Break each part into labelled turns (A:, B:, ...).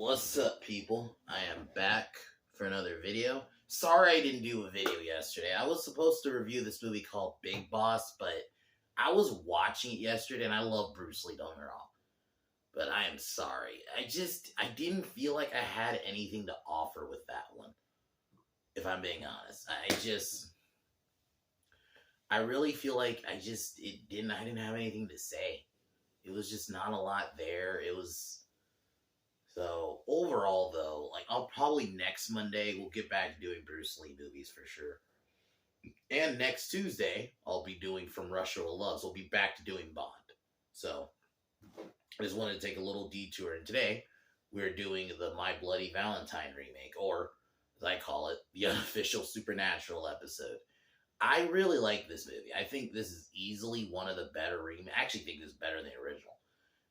A: What's up, people? I am back for another video. Sorry I didn't do a video yesterday. I was supposed to review this movie called Big Boss, but I was watching it yesterday, and I love Bruce Lee, don't get me wrong. But I am sorry. I didn't feel like I had anything to offer with that one, if I'm being honest. I really feel like I didn't have anything to say. It was just not a lot there. So, overall, though, like, I'll probably next Monday, we'll get back to doing Bruce Lee movies for sure. And next Tuesday, I'll be doing From Russia with Love, so we'll be back to doing Bond. So, I just wanted to take a little detour, and today, we're doing the My Bloody Valentine remake, or, as I call it, the Unofficial Supernatural episode. I really like this movie. I think this is easily one of the better remakes. I actually think this is better than the original.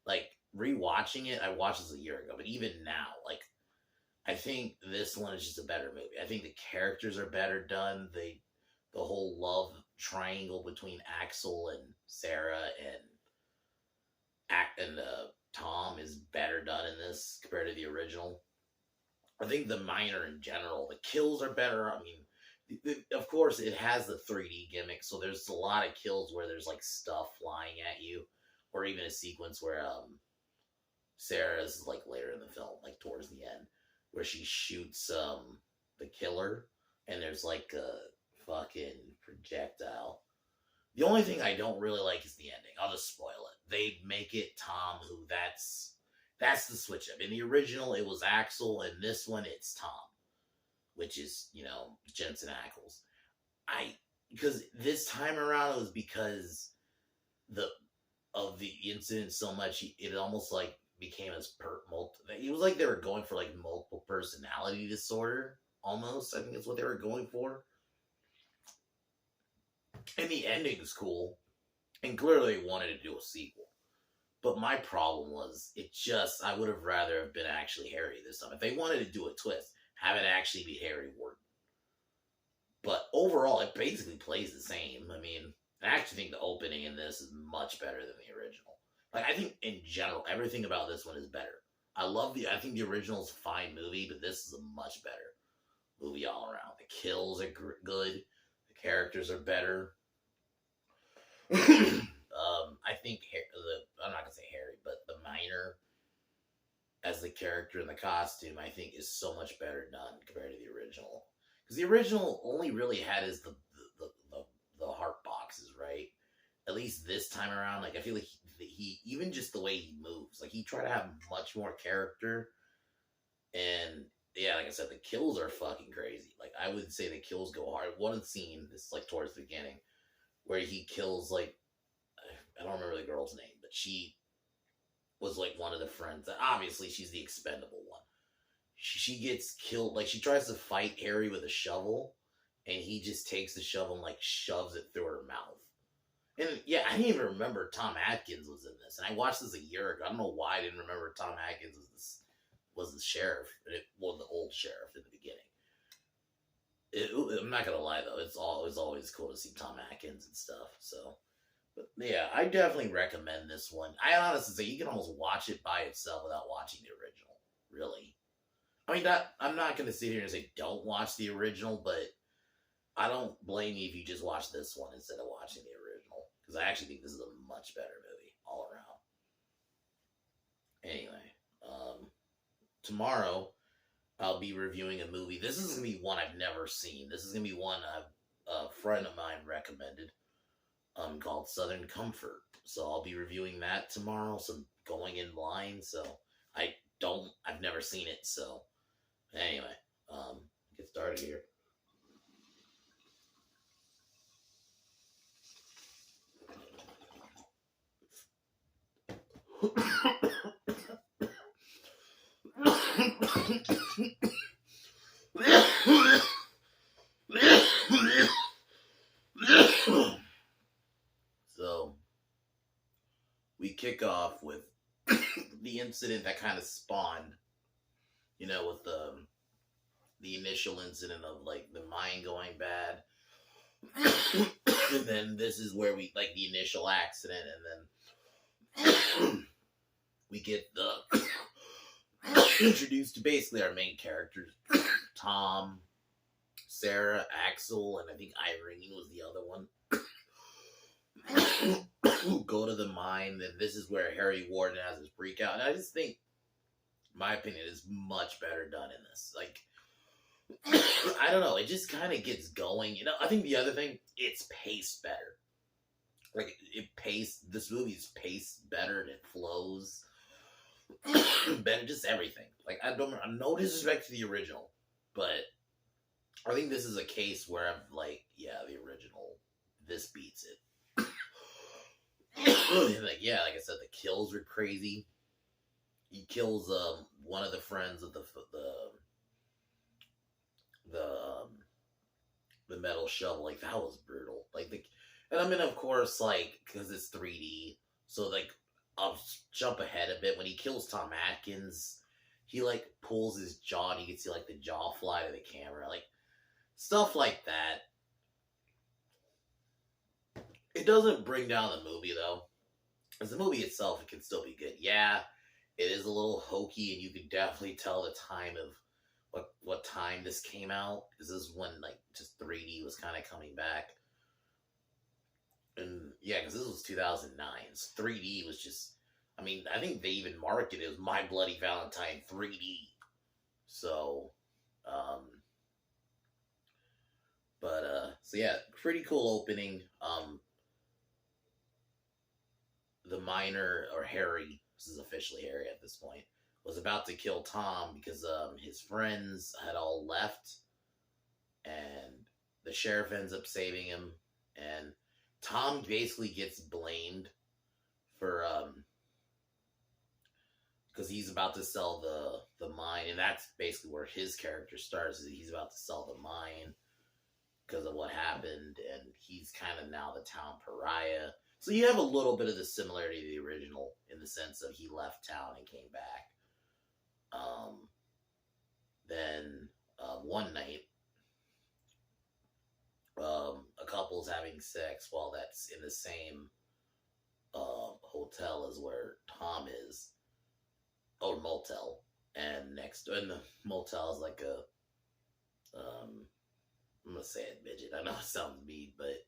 A: Like, rewatching it, I watched this a year ago, but even now, like, I think this one is just a better movie. I think the characters are better done. The whole love triangle between Axel and Sarah and Tom is better done in this compared to the original. I think the minor in general, the kills are better. I mean, of course, it has the 3D gimmick, so there's a lot of kills where there's like stuff flying at you, or even a sequence where Sarah's like later in the film, like towards the end, where she shoots the killer, and there's like a fucking projectile. The only thing I don't really like is the ending. I'll just spoil it. They make it Tom, who that's the switch up. In the original, it was Axel, and this one it's Tom, which is, Jensen Ackles. Because this time around it was because of the incident so much, it almost like became as it was like they were going for like multiple personality disorder, almost. I think that's what they were going for. And the ending's cool, and clearly they wanted to do a sequel. But my problem was, I would have rather have been actually Harry this time. If they wanted to do a twist, have it actually be Harry Warden. But overall, it basically plays the same. I mean, I actually think the opening in this is much better than the original. Like, I think, in general, everything about this one is better. I think the original is a fine movie, but this is a much better movie all around. The kills are good. The characters are better. I think, I'm not going to say Harry, but the minor, as the character in the costume, I think is so much better done compared to the original. Because the original only really had is the heart boxes, right? At least this time around, like, I feel like he even just the way he moves, like, he tried to have much more character. And yeah, like I said, the kills are fucking crazy. Like, I would say the kills go hard. One scene, this like towards the beginning, where he kills, like, I don't remember the girl's name, but she was like one of the friends. Obviously, she's the expendable one. She gets killed. Like, she tries to fight Harry with a shovel, and he just takes the shovel and like shoves it through her mouth. And yeah, I didn't even remember Tom Atkins was in this. And I watched this a year ago. I don't know why I didn't remember Tom Atkins was the sheriff. Well, the old sheriff in the beginning. I'm not gonna lie though, it's always cool to see Tom Atkins and stuff. So, but yeah, I definitely recommend this one. I honestly say you can almost watch it by itself without watching the original. Really, I mean, I'm not gonna sit here and say don't watch the original, but I don't blame you if you just watch this one instead of watching the original, because I actually think this is a much better movie all around. Anyway, tomorrow I'll be reviewing a movie. This is going to be one I've never seen. This is going to be one a friend of mine recommended, called Southern Comfort. So I'll be reviewing that tomorrow, so going in line. So I've never seen it. So anyway, get started here. So, we kick off with the incident that kind of spawned, with the initial incident of, like, the mine going bad. And then this is where we, like, the initial accident, and then we get the introduced to basically our main characters: Tom, Sarah, Axel, and I think Irene was the other one. Who go to the mine, and this is where Harry Warden has his freak out. And I just think, my opinion, is much better done in this. Like, I don't know, it just kind of gets going. You know, I think the other thing, it's paced better. Like, this movie's paced better, and it flows better, just everything. Like, I'm no disrespect to the original, but I think this is a case where I'm like, yeah, the original, this beats it. Like, yeah, like I said, the kills are crazy. He kills one of the friends of the metal shovel. Like, that was brutal. And I mean, of course, like, because it's 3D, so like, I'll jump ahead a bit. When he kills Tom Atkins, he like pulls his jaw, and you can see like the jaw fly to the camera, like stuff like that. It doesn't bring down the movie though. As the movie itself, it can still be good. Yeah, it is a little hokey, and you can definitely tell the time of what time this came out. This is when like just 3D was kind of coming back, and yeah, because this was 2009. So 3D was just. I mean, I think they even marketed it as My Bloody Valentine 3D. So, so yeah, pretty cool opening. The miner, or Harry, this is officially Harry at this point, was about to kill Tom because his friends had all left, and the sheriff ends up saving him, and Tom basically gets blamed for because he's about to sell the mine, and that's basically where his character starts. Is he's about to sell the mine because of what happened, and he's kind of now the town pariah. So you have a little bit of the similarity to the original in the sense of he left town and came back. Then one night, a couple's having sex while that's in the same hotel as where Tom is, or motel, and the motel is like I'm gonna say it, midget. I know it sounds mean, but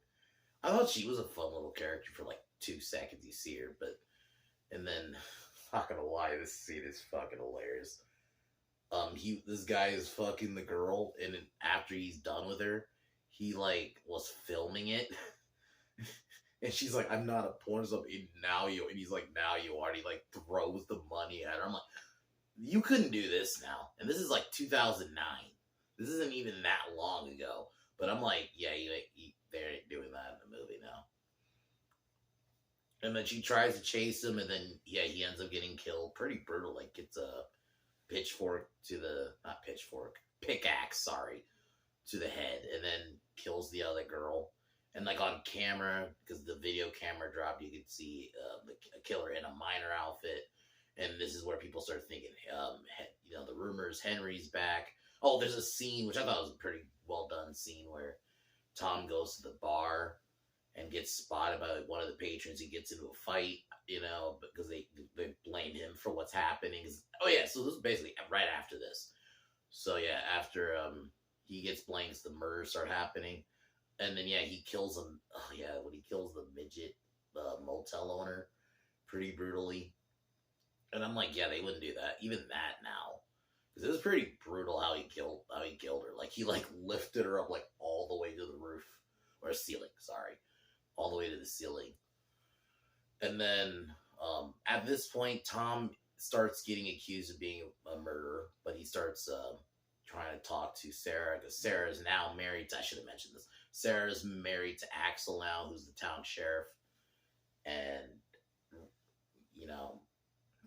A: I thought she was a fun little character for like 2 seconds you see her, and then, not gonna lie, this scene is fucking hilarious. This guy is fucking the girl, and after he's done with her, he like was filming it, and she's like, "I'm not a porn star," and he's like, "Now you are." And he like throws the money at her. I'm like, you couldn't do this now, and this is like 2009. This isn't even that long ago, but I'm like, yeah, they're doing that in the movie now. And then she tries to chase him, and then yeah, he ends up getting killed. Pretty brutal. Like, gets a pickaxe, sorry, to the head, and then kills the other girl. And like on camera, because the video camera dropped, you could see a killer in a miner outfit. And this is where people start thinking, the rumors, Henry's back. Oh, there's a scene, which I thought was a pretty well done scene, where Tom goes to the bar and gets spotted by one of the patrons. He gets into a fight, because they blame him for what's happening. Oh yeah, so this is basically right after this. So yeah, after he gets blamed, the murders start happening. And then yeah, he kills him. Oh yeah, when he kills the midget motel owner pretty brutally. And I'm like, yeah, they wouldn't do that. Even that now. Because it was pretty brutal how he killed her. Like, he like lifted her up like all the way to the roof. Or ceiling, sorry. All the way to the ceiling. And then at this point, Tom starts getting accused of being a murderer. But he starts trying to talk to Sarah. Because Sarah is now married to, I should have mentioned this. Sarah's married to Axel now, who's the town sheriff. And,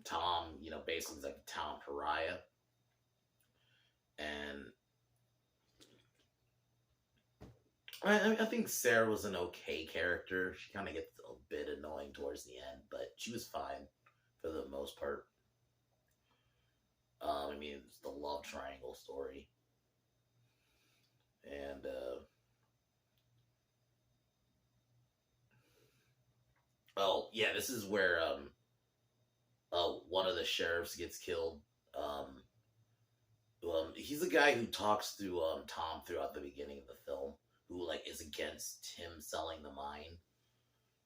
A: Tom, basically is like a town pariah. And I think Sarah was an okay character. She kind of gets a bit annoying towards the end, but she was fine for the most part. It's the love triangle story. And, oh, this is where, one of the sheriffs gets killed. He's the guy who talks to Tom throughout the beginning of the film, who like is against him selling the mine.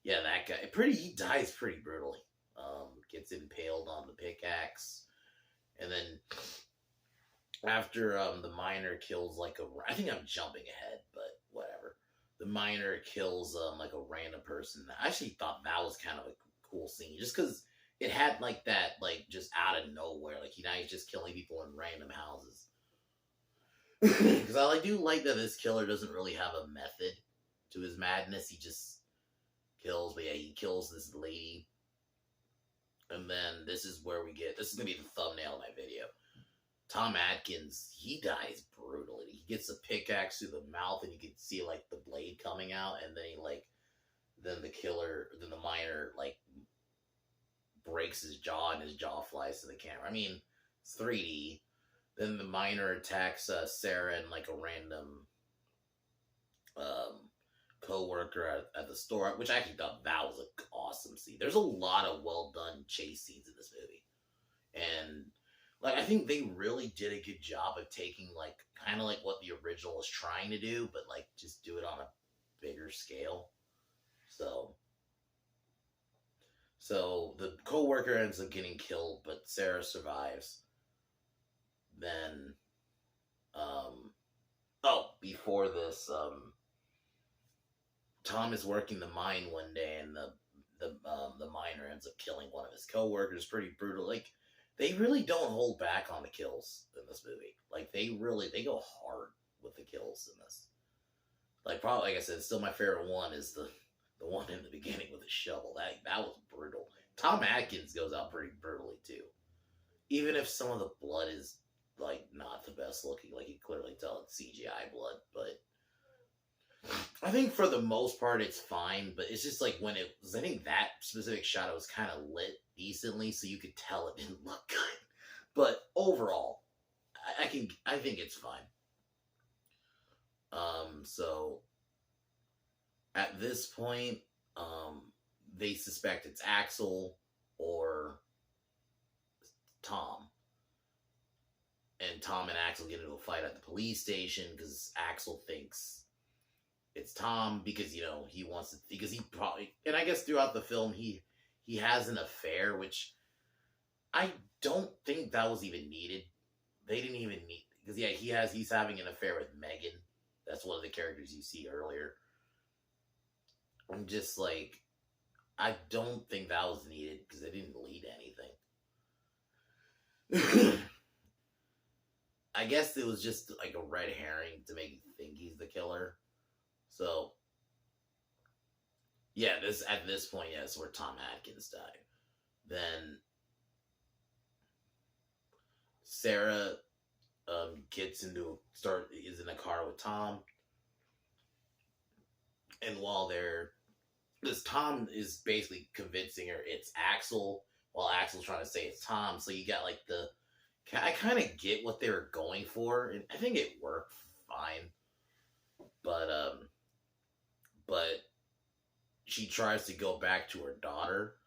A: Yeah, that guy. He dies pretty brutally. Gets impaled on the pickaxe, and then after the miner kills like I think I'm jumping ahead, but whatever. The miner kills like a random person. I actually thought that was kind of a cool scene, just because it had like that, like just out of nowhere, like he's just killing people in random houses. Because I do like that this killer doesn't really have a method to his madness. He just kills, but yeah, he kills this lady. And then this is where this is going to be the thumbnail of my video. Tom Atkins, he dies brutally. He gets a pickaxe through the mouth and you can see like the blade coming out. And then then the miner like breaks his jaw and his jaw flies to the camera. I mean, it's 3D. Then the miner attacks Sarah and like a random co-worker at the store, which I actually thought that was an awesome scene. There's a lot of well done chase scenes in this movie, and like I think they really did a good job of taking like kind of like what the original was trying to do, but like just do it on a bigger scale. So the co-worker ends up getting killed, but Sarah survives. Then before this, Tom is working the mine one day, and the miner ends up killing one of his coworkers. Pretty brutal. Like they really don't hold back on the kills in this movie. Like they go hard with the kills in this. Like probably, like I said, still my favorite one is the one in the beginning with the shovel. That was brutal. Tom Atkins goes out pretty brutally too. Even if some of the blood is like not the best looking, like you clearly tell it's CGI blood, but I think for the most part it's fine. But it's just like when I think that specific shot it was kind of lit decently, so you could tell it didn't look good. But overall, I think it's fine. So at this point, they suspect it's Axel or Tom. And Tom and Axel get into a fight at the police station because Axel thinks it's Tom because, he wants to, because he probably, and I guess throughout the film, he has an affair, which I don't think that was even needed. They didn't even need, because he's having an affair with Megan. That's one of the characters you see earlier. I'm just like, I don't think that was needed because it didn't lead to anything. I guess it was just like a red herring to make you think he's the killer. So, yeah, at this point, yes, where Tom Atkins died. Then Sarah is in a car with Tom, and while this Tom is basically convincing her it's Axel, while Axel's trying to say it's Tom. So you got like I kind of get what they were going for, and I think it worked fine. But she tries to go back to her daughter,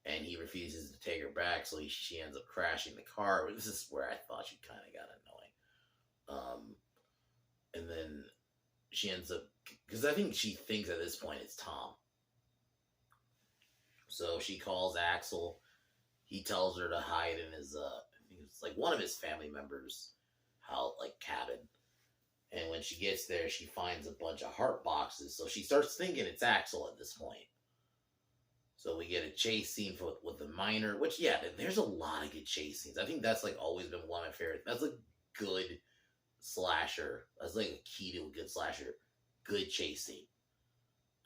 A: and he refuses to take her back, so she ends up crashing the car. This is where I thought she kind of got annoying. And then she ends up, because I think she thinks at this point it's Tom. So she calls Axel. He tells her to hide in his, I think it's like one of his family members' cabin. And when she gets there, she finds a bunch of heart boxes. So she starts thinking it's Axel at this point. So we get a chase scene with the miner, which, yeah, there's a lot of good chase scenes. I think that's like always been one of my favorites. That's a good slasher. That's like a key to a good slasher. Good chase scene.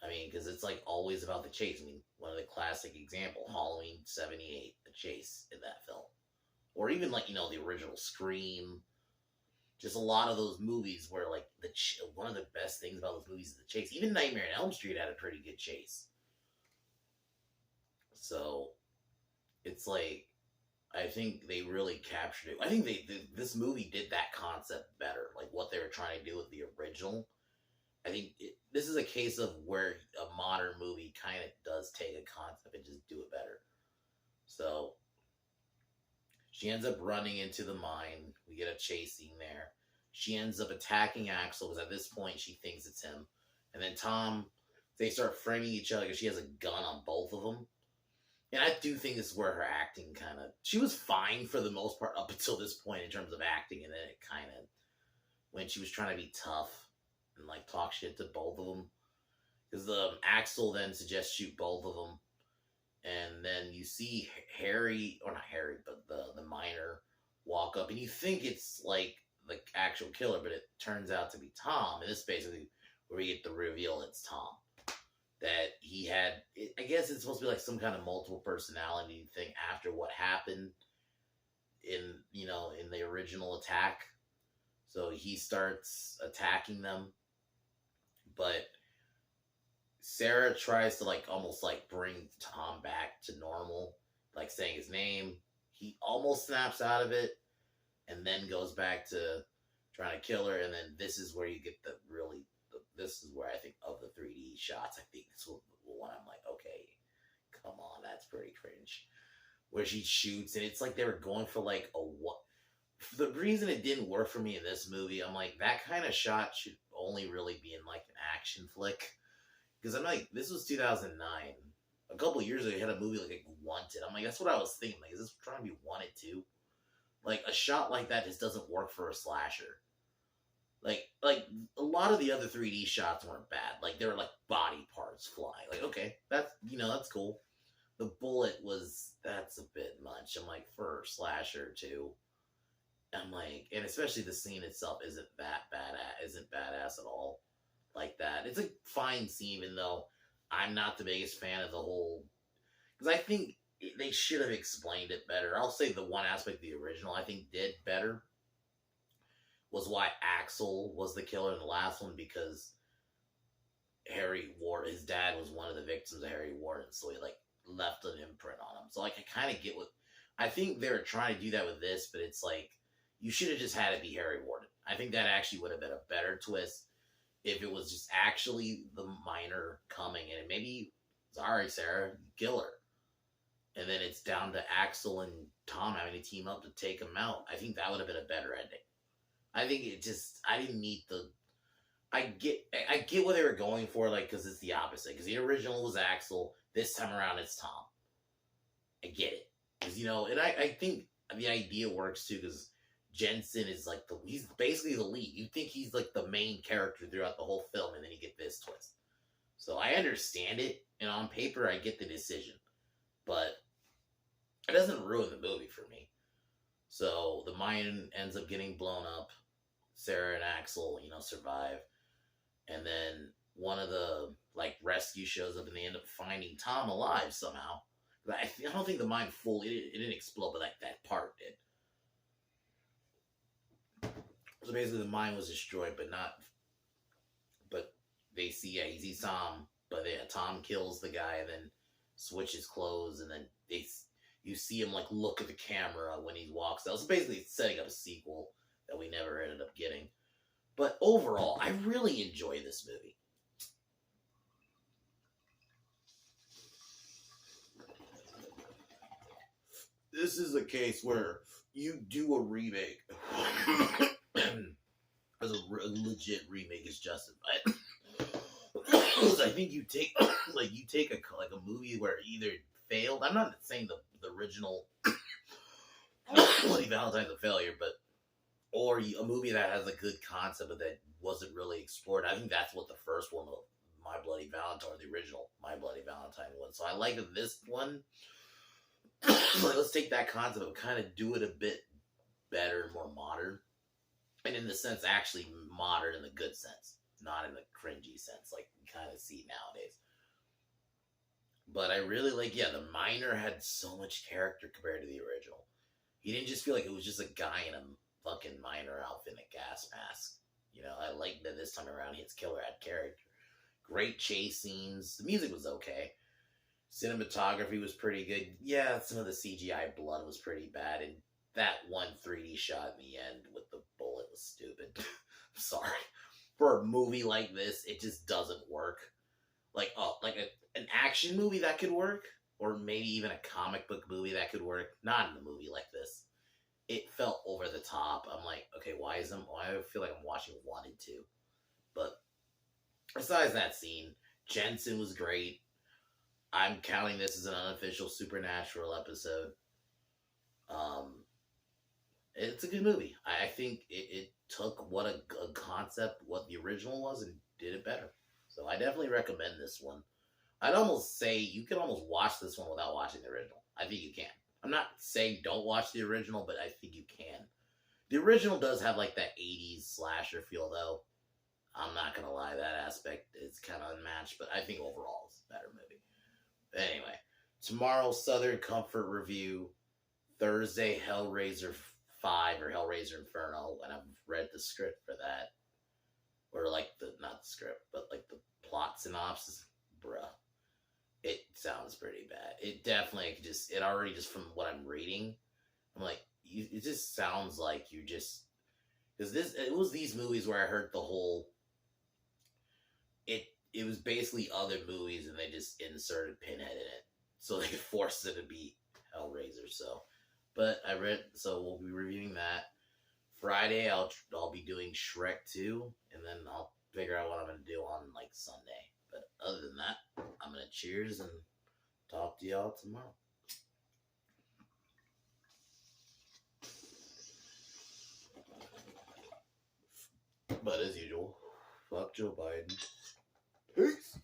A: I mean, because it's like always about the chase. I mean, one of the classic example, Halloween 78, the chase in that film. Or even like, the original Scream. Just a lot of those movies where like one of the best things about those movies is the chase. Even Nightmare on Elm Street had a pretty good chase. So it's like, I think they really captured it. I think this movie did that concept better. Like what they were trying to do with the original. I think this is a case of where a modern movie kind of does take a concept and just do it better. So She ends up running into the mine. We get a chase scene there. She ends up attacking Axel because at this point she thinks it's him. And then Tom, they start framing each other because she has a gun on both of them. And I do think this is where her acting kind of. She was fine for the most part up until this point in terms of acting. And then it kind of. When she was trying to be tough and like talk shit to both of them. Because Axel then suggests shoot both of them. And then you see Harry, or not Harry, but the miner walk up, and you think it's like the actual killer, but it turns out to be Tom. And this is basically where we get the reveal it's Tom. That he had, I guess it's supposed to be like some kind of multiple personality thing after what happened in the original attack. So he starts attacking them, but Sarah tries to like almost like bring Tom back to normal, like saying his name. He almost snaps out of it and then goes back to trying to kill her. And then this is where you get this is where I think of the 3D shots, I think this is the one I'm like, okay, come on, that's pretty cringe. Where she shoots and it's like they were going for like a what. The reason it didn't work for me in this movie, I'm like, that kind of shot should only really be in like an action flick. Because I'm like, this was 2009. A couple years ago, you had a movie like Wanted. I'm like, that's what I was thinking. Like, is this trying to be Wanted too? Like, a shot like that just doesn't work for a slasher. Like a lot of the other 3D shots weren't bad. Like, they were like body parts flying. Like, okay, that's cool. The bullet that's a bit much. I'm like, for a slasher too. I'm like, and especially the scene itself isn't badass at all. Like that. It's a fine scene, even though I'm not the biggest fan of the whole. Because I think they should have explained it better. I'll say the one aspect of the original I think did better was why Axel was the killer in the last one, because his dad was one of the victims of Harry Warden, so he like left an imprint on him. So like I kind of get what I think they were trying to do that with this, but it's like you should have just had it be Harry Warden. I think that actually would have been a better twist. If it was just actually the miner coming and maybe, sorry, Sarah, kill her. And then it's down to Axel and Tom having to team up to take him out. I think that would have been a better ending. I think I didn't need I get what they were going for, like, because it's the opposite. Because the original was Axel. This time around, it's Tom. I get it. Because, and I think the idea works, too, because Jensen is like he's basically the lead. You think he's like the main character throughout the whole film, and then you get this twist. So I understand it, and on paper I get the decision, but it doesn't ruin the movie for me. So the mine ends up getting blown up. Sarah and Axel, survive, and then one of the like rescue shows up, and they end up finding Tom alive somehow. I don't think the mine it didn't explode, but like that part did. So basically, the mine was destroyed, but they see, he sees Tom, but Tom kills the guy and then switches clothes, and then you see him like look at the camera when he walks out. So basically, it's setting up a sequel that we never ended up getting. But overall, I really enjoy this movie. This is a case where you do a remake. As a legit remake is justified. I think you take a movie where either it failed. I'm not saying the original Bloody Valentine's a failure, or a movie that has a good concept but that wasn't really explored. I think that's what the first one of My Bloody Valentine, or the original My Bloody Valentine, was. So I like this one. Let's take that concept and kind of do it a bit better and more modern. And in the sense, actually modern in the good sense, not in the cringy sense, like we kind of see nowadays. But I really the miner had so much character compared to the original. He didn't just feel like it was just a guy in a fucking miner outfit and a gas mask. I liked that this time around his killer had character. Great chase scenes. The music was okay. Cinematography was pretty good. Yeah, some of the CGI blood was pretty bad, and that one 3D shot in the end with the bullet was stupid. I'm sorry. For a movie like this, it just doesn't work. Like an action movie that could work, or maybe even a comic book movie that could work. Not in a movie like this. it felt over the top. I'm like, okay, why do I feel like I'm watching 1 and 2? But besides that scene, Jensen was great. I'm counting this as an unofficial supernatural episode. Um, it's a good movie. I think it took what a concept, what the original was, and did it better. So I definitely recommend this one. I'd almost say you can almost watch this one without watching the original. I think you can. I'm not saying don't watch the original, but I think you can. The original does have like that 80s slasher feel, though. I'm not gonna lie, that aspect is kind of unmatched, but I think overall it's a better movie. But anyway, tomorrow Southern Comfort review, Thursday Hellraiser 5 or Hellraiser Inferno, and I've read the script for that, or like the not the script, but like the plot synopsis, bruh. It sounds pretty bad. It definitely it already just from what I'm reading, I'm like, it just sounds like you just, because it was these movies where I heard the whole, it was basically other movies and they just inserted Pinhead in it, so they forced it to be Hellraiser. So, but so we'll be reviewing that Friday. I'll be doing Shrek 2, and then I'll figure out what I'm gonna do on like Sunday. But other than that, I'm gonna cheers and talk to y'all tomorrow. But as usual, fuck Joe Biden. Peace.